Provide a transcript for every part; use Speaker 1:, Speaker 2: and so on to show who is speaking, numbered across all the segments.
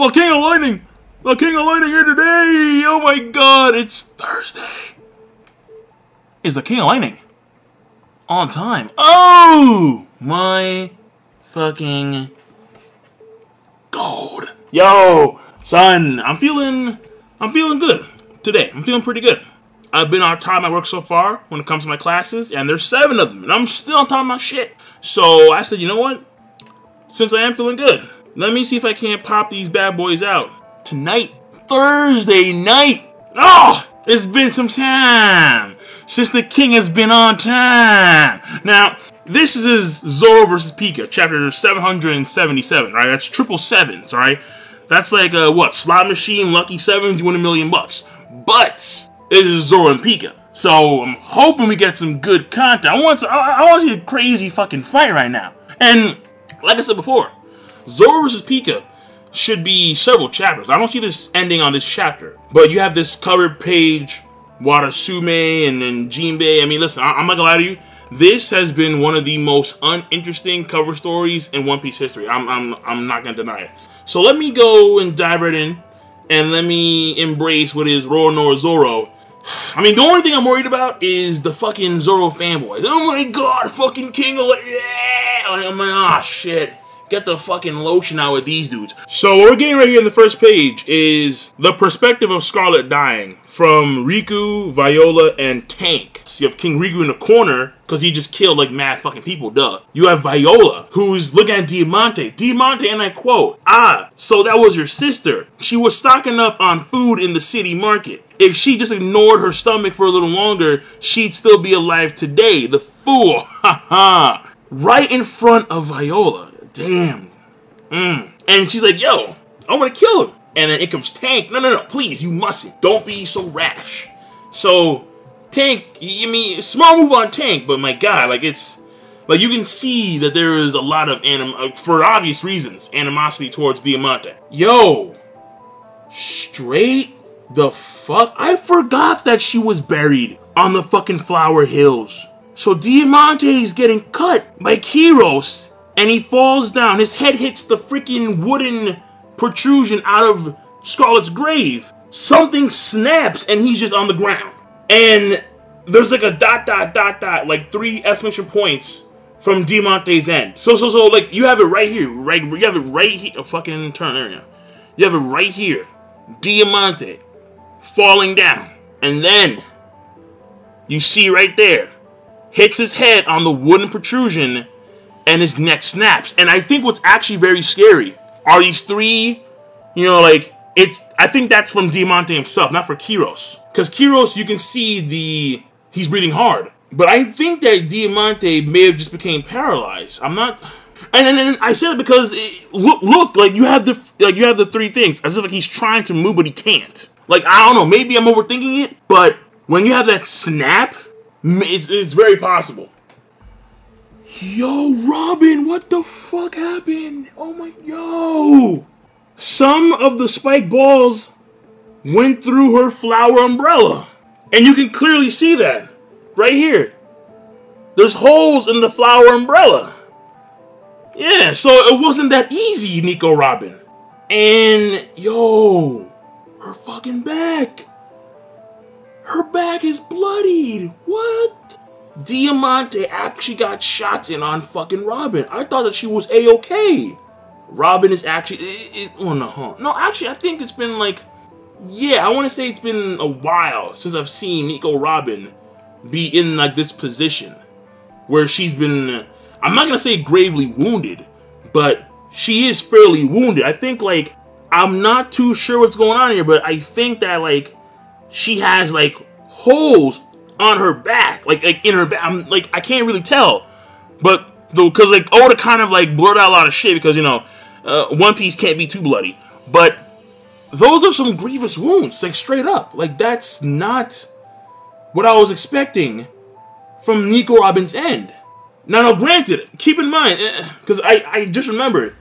Speaker 1: The King of Lightning! The King of Lightning here today! Oh my god, it's Thursday! Is the King of Lightning on time? Oh my fucking god. Yo, son, I'm feeling good today. I'm feeling pretty good. I've been on top of my work so far when it comes to my classes, and there's 7 of them, and I'm still on top of my shit. So I said, you know what? Since I am feeling good, let me see if I can't pop these bad boys out tonight, Thursday night. Oh, it's been some time since the king has been on time. Now, this is Zoro versus Pica, chapter 777, right? That's triple sevens, right? That's like, what, slot machine, lucky sevens, you win $1 million bucks. But it is Zoro and Pica. So I'm hoping we get some good content. I want to see a crazy fucking fight right now. And like I said before, Zoro versus Pica should be several chapters. I don't see this ending on this chapter. But you have this cover page, Watasume and then Jinbei. I mean, listen, I'm not gonna lie to you. This has been one of the most uninteresting cover stories in One Piece history. I'm not gonna deny it. So let me go and dive right in, and let me embrace what is Roronoa Zoro. I mean, the only thing I'm worried about is the fucking Zoro fanboys. Oh my god, fucking King of yeah! Like, I'm like, ah, shit. Get the fucking lotion out with these dudes. So what we're getting right here in the first page is the perspective of Scarlet dying from Riku, Viola, and Tank. So you have King Riku in the corner because he just killed like mad fucking people, duh. You have Viola who's looking at Diamante. Diamante, and I quote, "Ah, so that was your sister. She was stocking up on food in the city market. If she just ignored her stomach for a little longer, she'd still be alive today. The fool." Ha ha. Right in front of Viola. Damn. And she's like, yo, I want to kill him. And then it comes Tank. No, please, you mustn't. Don't be so rash. So, Tank, I mean, small move on Tank, but my god, like, it's, like, you can see that there is a lot of, for obvious reasons, animosity towards Diamante. Yo, straight the fuck, I forgot that she was buried on the fucking Flower Hills. So Diamante is getting cut by Kiros, and he falls down. His head hits the freaking wooden protrusion out of Scarlet's grave. Something snaps, and he's just on the ground. And there's like a ... like 3 exclamation points from Diamante's end. So, like, you have it right here. You have it right here. Oh, fucking turn area. You have it right here. Diamante falling down. And then you see right there, hits his head on the wooden protrusion, and his neck snaps. And I think what's actually very scary are these 3, you know, like, I think that's from Diamante himself, not for Kiros. Because Kiros, you can see he's breathing hard. But I think that Diamante may have just became paralyzed. I'm not, and then I said it because look, like, you have the 3 things, as if like he's trying to move, but he can't. Like, I don't know, maybe I'm overthinking it, but when you have that snap, it's very possible. Yo, Robin, what the fuck happened? Oh my, yo! Some of the spike balls went through her flower umbrella. And you can clearly see that. Right here. There's holes in the flower umbrella. Yeah, so it wasn't that easy, Nico Robin. And, yo, her fucking back. Her back is bloodied. What? Diamante actually got shots in on fucking Robin. I thought that she was A-okay. Robin is actually, no, actually, I think it's been like, yeah, I want to say it's been a while since I've seen Nico Robin be in like this position where she's been, I'm not going to say gravely wounded, but she is fairly wounded. I think, like, I'm not too sure what's going on here, but I think that, like, she has like holes on her back, like in her back. I'm like, I can't really tell, but because like Oda kind of like blurred out a lot of shit because, you know, One Piece can't be too bloody, but those are some grievous wounds, like straight up. Like, that's not what I was expecting from Nico Robin's end. Now, granted, keep in mind, because I just remembered,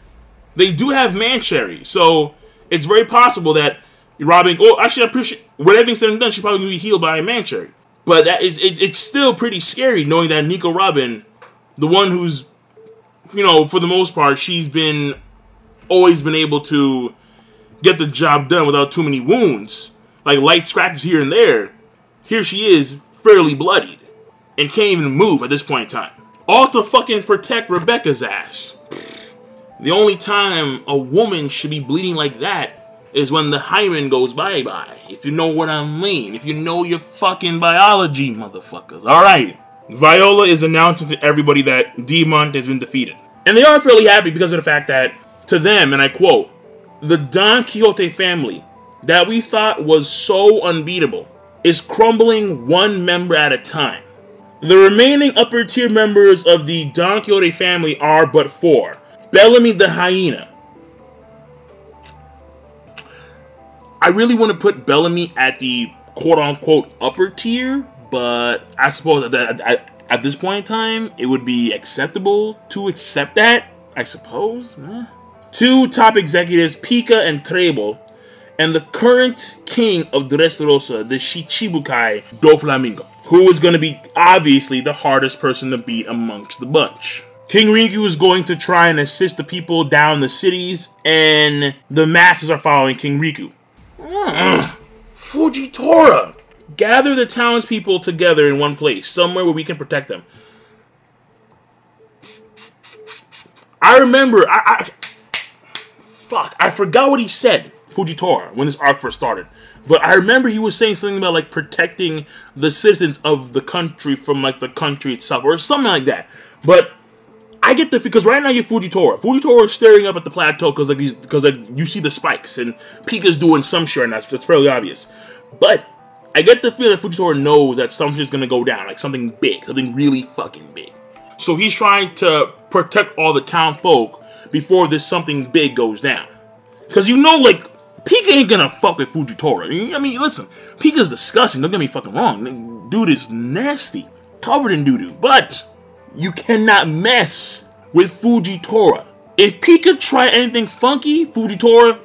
Speaker 1: they do have Mancherry, so it's very possible that Robin, actually, I'm pretty sure, with everything said and done, she's probably going to be healed by a Mancherry. But that is, it's still pretty scary knowing that Nico Robin, the one who's, you know, for the most part, she's been always been able to get the job done without too many wounds, like light scratches here and there. Here she is, fairly bloodied, and can't even move at this point in time. All to fucking protect Rebecca's ass. The only time a woman should be bleeding like that is when the hymen goes bye-bye. If you know what I mean. If you know your fucking biology, motherfuckers. Alright. Viola is announcing to everybody that Diamante has been defeated. And they are fairly happy because of the fact that, to them, and I quote, the Don Quixote family that we thought was so unbeatable is crumbling one member at a time. The remaining upper tier members of the Don Quixote family are but 4. Bellamy the hyena. I really want to put Bellamy at the quote-unquote upper tier, but I suppose that at this point in time, it would be acceptable to accept that, I suppose. 2 top executives, Pica and Treble, and the current king of Dressrosa, the Shichibukai Doflamingo, who is going to be, obviously, the hardest person to beat amongst the bunch. King Riku is going to try and assist the people down the cities, and the masses are following King Riku. Fujitora! Gather the townspeople together in one place, somewhere where we can protect them. I remember, fuck, I forgot what he said, Fujitora, when this arc first started. But I remember he was saying something about, like, protecting the citizens of the country from, like, the country itself, or something like that. But I get the, because right now you're Fujitora. Fujitora is staring up at the plateau because, like, you see the spikes, and Pica's doing some shit, and that's fairly obvious. But I get the feeling that Fujitora knows that something's gonna go down, like something big, something really fucking big. So he's trying to protect all the town folk before this something big goes down. Because you know, like, Pica ain't gonna fuck with Fujitora. I mean, listen, Pica's disgusting, don't get me fucking wrong. Dude is nasty, covered in doo-doo. But you cannot mess with Fujitora. If Pica try anything funky, Fujitora,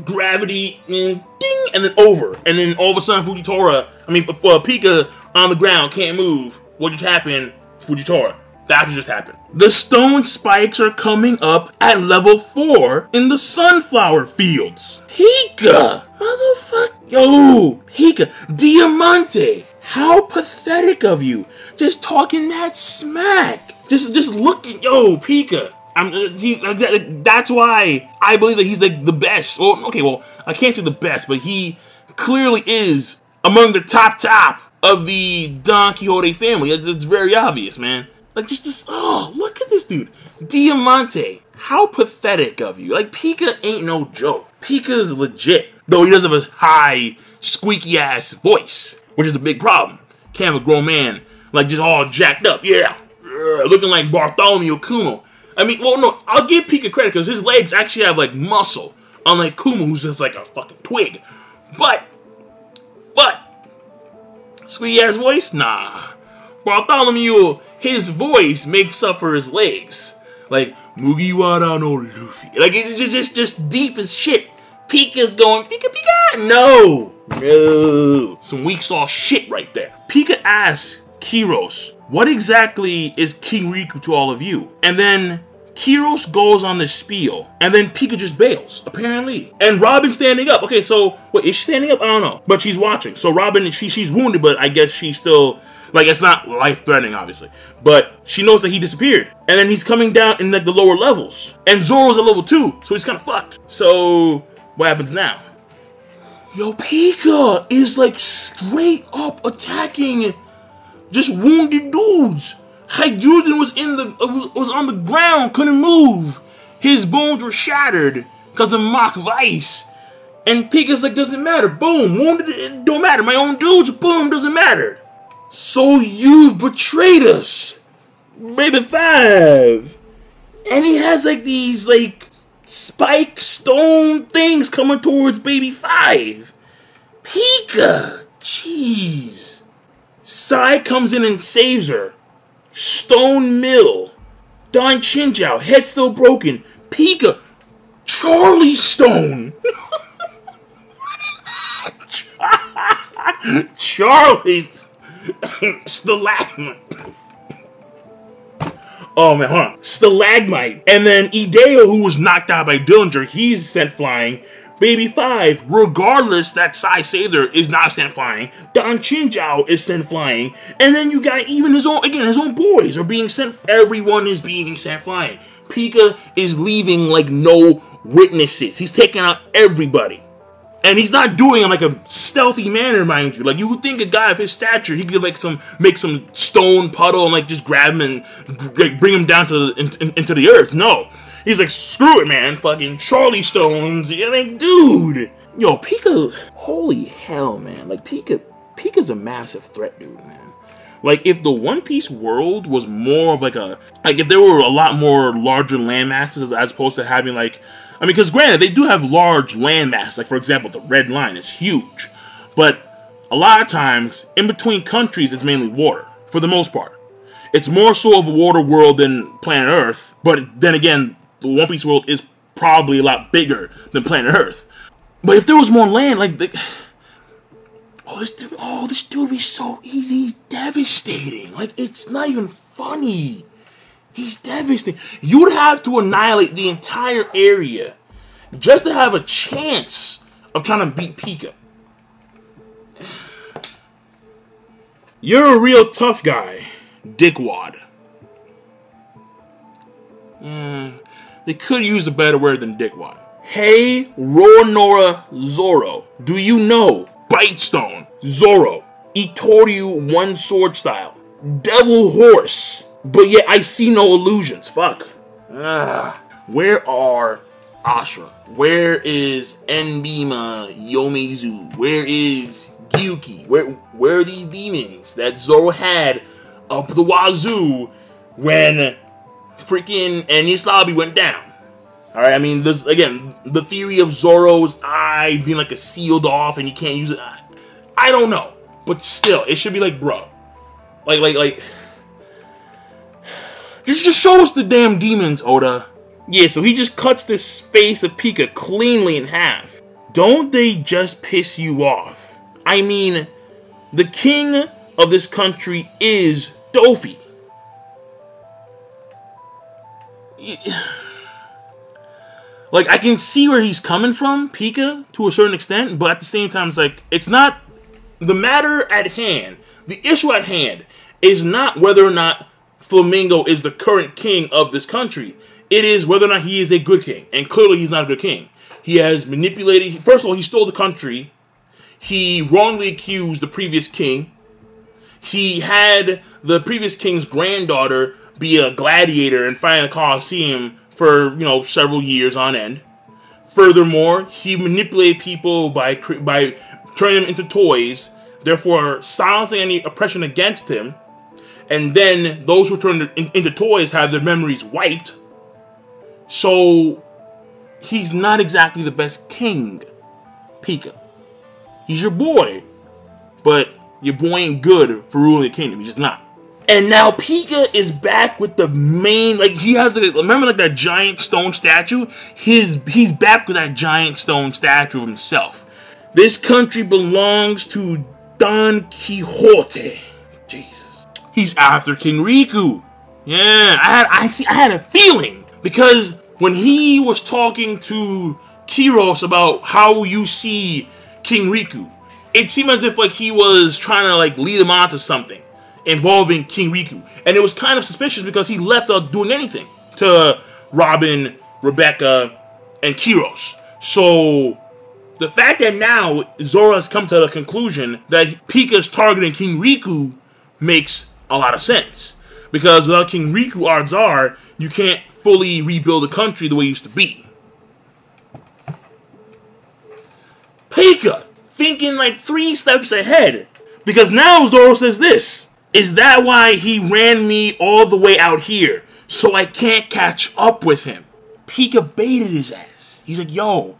Speaker 1: gravity, and ding, and then over. And then all of a sudden, Pica on the ground, can't move. What just happened? Fujitora. That's what just happened. The stone spikes are coming up at level 4 in the sunflower fields. Pica! Motherfucker. Yo, Pica. Diamante. How pathetic of you. Just talking that smack. Just looking. Yo, Pica. That's why I believe that he's like the best. Well, okay, well, I can't say the best, but he clearly is among the top of the Don Quixote family. It's very obvious, man. Like, oh, look at this dude. Diamante. How pathetic of you. Like, Pica ain't no joke. Pica's legit. Though he doesn't have a high, squeaky-ass voice, which is a big problem. Can't have a grown man, like, just all jacked up. Yeah. Looking like Bartholomew Kumo. I mean, well, no, I'll give Pica credit because his legs actually have, like, muscle. Unlike Kumo, who's just like a fucking twig. But, squeaky-ass voice? Nah. Bartholomew, his voice makes up for his legs. Like, Mugiwara no Luffy. Like, it's just deep as shit. Pica's going, Pica, Pica! No! Some weak sauce shit right there. Pica asks Kiros, what exactly is King Riku to all of you? And then Kiros goes on this spiel, and then Pica just bails, apparently. And Robin's standing up. Okay, so, wait, is she standing up? I don't know. But she's watching. So Robin, she's wounded, but I guess she's still, like, it's not life-threatening, obviously. But she knows that he disappeared. And then he's coming down in, like, the lower levels. And Zoro's at level 2, so he's kind of fucked. So, what happens now? Yo, Pica is, like, straight up attacking just wounded dudes. Hydraulic was on the ground, couldn't move. His bones were shattered because of Mach Vice. And Pica's like, doesn't matter. Boom, wounded, it don't matter. My own dudes, boom, doesn't matter. So you've betrayed us, Baby 5. And he has like these like spike stone things coming towards Baby 5. Pica, jeez. Sai comes in and saves her. Stone Mill. Don Chinjiao, head still broken. Pica, Charlie Stone. What is that? Charlie's stalagmite. Oh man, hold on. Stalagmite. And then Ideo, who was knocked out by Dillinger, he's sent flying. Baby 5, regardless that Sai Sazer is not sent flying, Don Chinjiao is sent flying, and then you got even his own boys are being sent. Everyone is being sent flying. Pica is leaving like no witnesses. He's taking out everybody. And he's not doing it in like a stealthy manner, mind you. Like, you would think a guy of his stature, he could make some stone puddle and like just grab him and bring him down to into the earth. No, he's like, screw it, man. Fucking Charlie Stones. You're like, dude, yo, Pica. Holy hell, man. Like, Pica's a massive threat, dude, man. Like, if the One Piece world was more of like if there were a lot more larger land masses as opposed to having like. I mean, because granted, they do have large land masses. Like, for example, the Red Line is huge. But a lot of times, in between countries, it's mainly water, for the most part. It's more so of a water world than planet Earth. But then again, the One Piece world is probably a lot bigger than planet Earth. But if there was more land, like... this dude would be so easy. He's devastating. Like, it's not even funny. He's devastating. You would have to annihilate the entire area just to have a chance of trying to beat Pica. You're a real tough guy, dickwad. Yeah, they could use a better word than dickwad. Hey, Roronoa Zoro. Do you know Bitestone, Zoro, Itoryu One Sword Style, Devil Horse? But yet I see no illusions. Fuck. Where are Ashura? Where is Enbima Yomizu? Where is Gyuki? Where are these demons that Zoro had up the wazoo when freaking Enies Lobby went down? Alright, I mean, this, again, the theory of Zoro's eye being like a sealed off and you can't use it. I don't know. But still, it should be like, bro. Like... Just show us the damn demons, Oda. Yeah, so he just cuts this face of Pica cleanly in half. Don't they just piss you off? I mean, the king of this country is Dofi. Like, I can see where he's coming from, Pica, to a certain extent, but at the same time, it's like, it's not... The matter at hand, the issue at hand, is not whether or not Flamingo is the current king of this country. It is whether or not he is a good king. And clearly he's not a good king. He has manipulated... First of all, he stole the country. He wrongly accused the previous king. He had the previous king's granddaughter be a gladiator and fight in the Colosseum for, you know, several years on end. Furthermore, he manipulated people by turning them into toys, therefore silencing any oppression against him. And then those who turn into toys have their memories wiped. So, he's not exactly the best king, Pica. He's your boy, but your boy ain't good for ruling the kingdom. He's just not. And now Pica is back with the main, like, he has, remember like that giant stone statue? He's back with that giant stone statue of himself. This country belongs to Don Quixote. Jesus. He's after King Riku. Yeah, I had a feeling. Because when he was talking to Kiros about how you see King Riku, it seemed as if like he was trying to like lead him on to something involving King Riku. And it was kind of suspicious because he left without doing anything to Robin, Rebecca, and Kiros. So the fact that now Zoro has come to the conclusion that Pica is targeting King Riku makes a lot of sense. Because without King Riku, odds are, you can't fully rebuild the country the way it used to be. Pica, thinking like 3 steps ahead. Because now Zoro says this. Is that why he ran me all the way out here? So I can't catch up with him. Pica baited his ass. He's like, yo,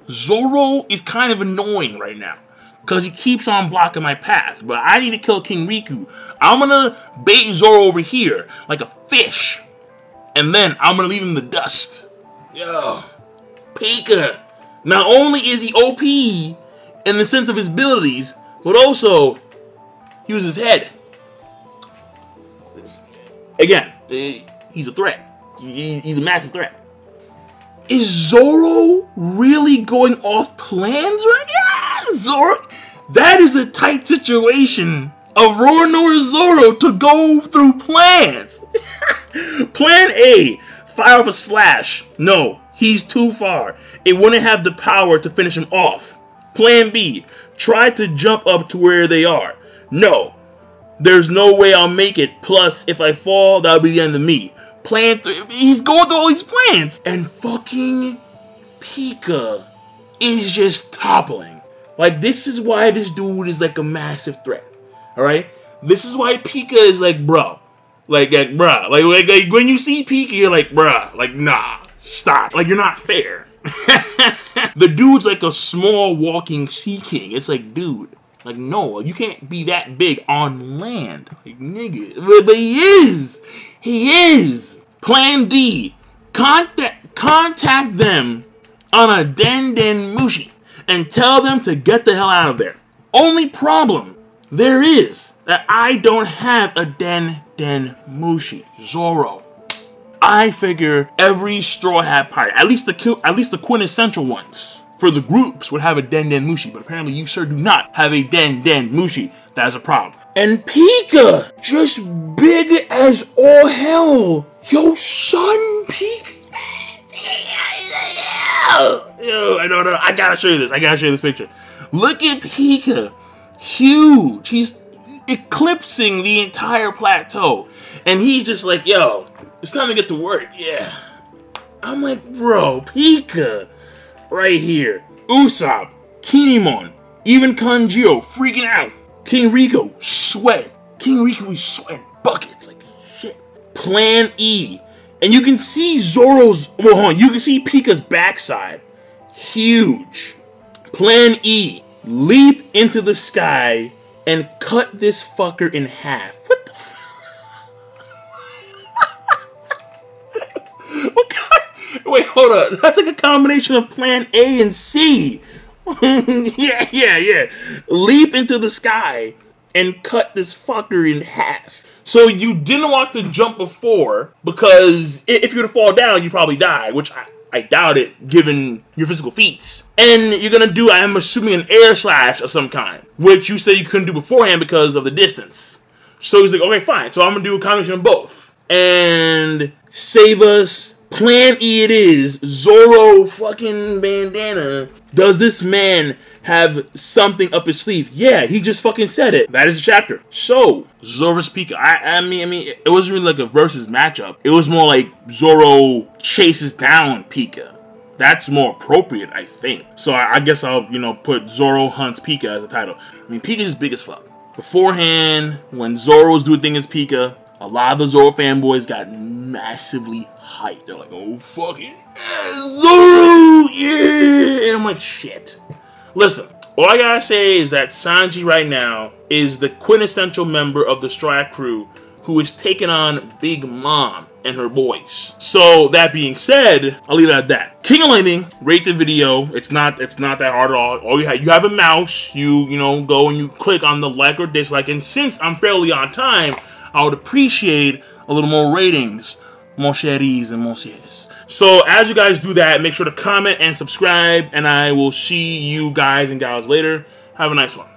Speaker 1: Zoro is kind of annoying right now. Because he keeps on blocking my path. But I need to kill King Riku. I'm going to bait Zoro over here like a fish. And then I'm going to leave him in the dust. Yo. Pica. Not only is he OP in the sense of his abilities, but also he uses his head. Again, he's a threat. He's a massive threat. Is Zoro really going off plans right now? Zoro, that is a tight situation of Roronoa Zoro to go through plans. Plan A, fire off a slash. No, he's too far. It wouldn't have the power to finish him off. Plan B, try to jump up to where they are. No, there's no way I'll make it. Plus, if I fall, that'll be the end of me. Plan 3, he's going through all these plans. And fucking Pica is just toppling. Like, this is why this dude is like a massive threat. Alright? This is why Pica is like, bro. Like bruh. Like, when you see Pica, you're like, bruh. Like, nah. Stop. Like, you're not fair. The dude's like a small walking sea king. It's like, dude. Like, no. You can't be that big on land. Like, nigga. But he is. He is. Plan D. Contact them on a Den Mushi. And tell them to get the hell out of there. Only problem there is that I don't have a Den Mushi. Zoro. I figure every Straw Hat Pirate, at least the quintessential ones for the groups, would have a Den Mushi, but apparently you sir do not have a Den Mushi. That is a problem. And Pica, just big as all hell. Yo, son, Pica. Yo, I don't know. I gotta show you this. I gotta show you this picture. Look at Pica. Huge. He's eclipsing the entire plateau. And he's just like, yo, it's time to get to work. Yeah. I'm like, bro, Pica. Right here. Usopp, Kinemon, even Kanjiro freaking out. King Rico, sweat. King Rico is sweating buckets. Like, shit. Plan E. And you can see Zoro's, well, hold on, you can see Pica's backside. Huge. Plan E. Leap into the sky and cut this fucker in half. What the what kind? Wait, hold on. That's like a combination of Plan A and C. yeah. Leap into the sky and cut this fucker in half. So you didn't want to jump before because if you were to fall down, you'd probably die, which I doubt it, given your physical feats. And you're gonna do, I am assuming, an air slash of some kind, which you said you couldn't do beforehand because of the distance. So he's like, okay, fine. So I'm gonna do a combination of both. And save us. Plan E it is. Zoro fucking bandana. Does this man have something up his sleeve? Yeah, he just fucking said it. That is the chapter. So, Zoro vs. Pica. I mean, it wasn't really like a versus matchup. It was more like Zoro chases down Pica. That's more appropriate, I think. So I guess I'll, put Zoro hunts Pica as a title. I mean, Pica's just big as fuck. Beforehand, when Zoro was doing things as Pica, a lot of the Zoro fanboys got massively hyped. They're like, oh, fuck it. Zoro, yeah! And I'm like, shit. Listen, all I gotta say is that Sanji right now is the quintessential member of the Straw Hat crew who is taking on Big Mom and her boys. So, that being said, I'll leave it at that. KOL Gaming, rate the video. It's not that hard at all. All you have a mouse. You go and you click on the like or dislike. And since I'm fairly on time, I would appreciate a little more ratings, mon chéris and mon chéris. So as you guys do that, make sure to comment and subscribe, and I will see you guys and gals later. Have a nice one.